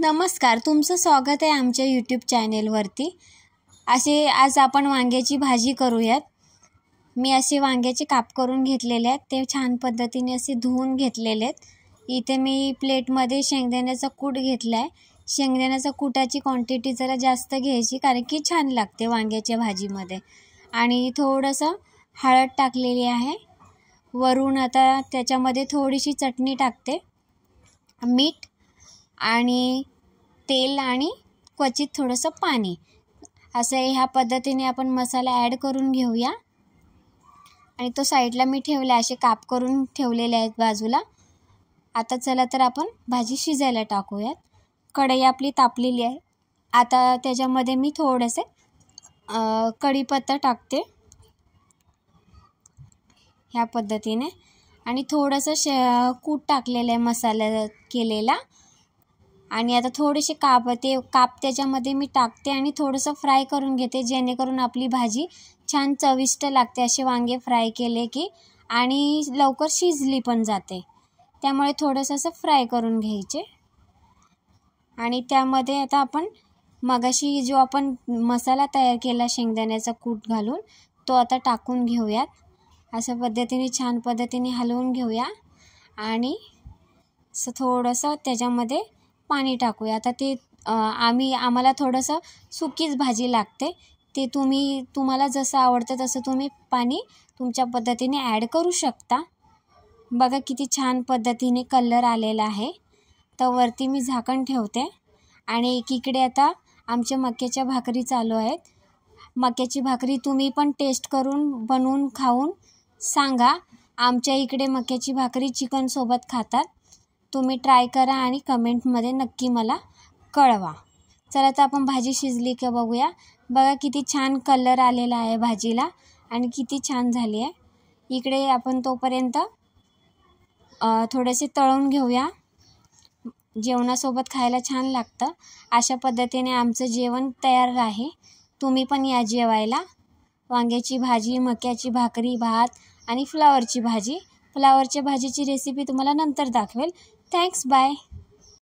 नमस्कार, तुमचं स्वागत आहे आमच्या यूट्यूब चॅनेलवरती। आज आपण वांग्याची भाजी करूयात। मी असे वांग्याचे काप करून घेतलेले आहेत, ते छान पद्धतीने असे धुवून घेतलेले आहेत। इथे मी प्लेटमध्ये शेंगदाण्याचा कूट घेतलाय। शेंगदाण्याचा कूटाची क्वांटिटी जरा जास्त घ्यायची, कारण की छान लागते वांग्याच्या भाजीमध्ये। आणि थोडंसं हळद टाकलेली आहे। वरून आता त्याच्यामध्ये थोडीशी चटणी टाकते, मीठ आणि तेल आणि क्वचित थोडंसं पाणी, असं ह्या पद्धतीने आपण मसाला ॲड करून घेऊया। आणि तो साईडला मी ठेवला, असे काप करून ठेवलेले आहेत बाजूला। आता चला तर आपण भाजी शिजायला टाकूयात। कढई आपली तापलेली आहे। आता त्याच्यामध्ये मी थोडेसे कढीपत्ता टाकते ह्या पद्धतीने, आणि थोडंसं कूट टाकलेलं आहे मसाला केलेला। आणि आता थोडेसे काप त्याच्यामध्ये मी टाकते आणि थोडंसं फ्राय करून घेते, जेणेकरून आपली भाजी छान चविष्ट लागते। असे वांगे फ्राय केले की आणि लवकर शिजली पण जाते, त्यामुळे थोडंसं असं फ्राय करून घ्यायचे। आणि त्यामध्ये आता आपण मगाशी जो आपण मसाला तयार केला शेंगदाण्याचा कूट घालून, तो आता टाकून घेऊयात। अशा पद्धतीने छान पद्धतीने हलवून घेऊया आणि थोडंसं त्याच्यामध्ये पाणी टाकूया। आता ते आम्हाला थोडंसं सुकीच भाजी लागते, ते तुम्हाला जसं आवडतं तसं तुम्ही पाणी तुमच्या पद्धतीने ॲड करू शकता। बघा किती छान पद्धतीने कलर आलेला आहे। तर वरती मी झाकण ठेवते आणि एकीकडे आता आमच्या मक्याच्या भाकरी चालू आहेत। मक्याची भाकरी तुम्ही पण टेस्ट करून बनवून खाऊन सांगा। आमच्या इकडे मक्याची भाकरी चिकनसोबत खातात। तुम्ही ट्राय करा आणि कमेंटमध्ये नक्की मला कळवा। चला तर आपण भाजी शिजली का बघूया। बघा किती छान कलर आलेला आहे भाजीला आणि किती छान झाली आहे। इकडे आपण तोपर्यंत थोडेसे तळून घेऊया, जेवणासोबत खायला छान लागतं। अशा पद्धतीने आमचं जेवण तयार आहे, तुम्ही पण या जेवायला। वांग्याची भाजी, मक्याची भाकरी, भात आणि फ्लावरची भाजी। फ्लावरच्या भाजीची रेसिपी तुम्हाला नंतर दाखवेल। Thanks, bye.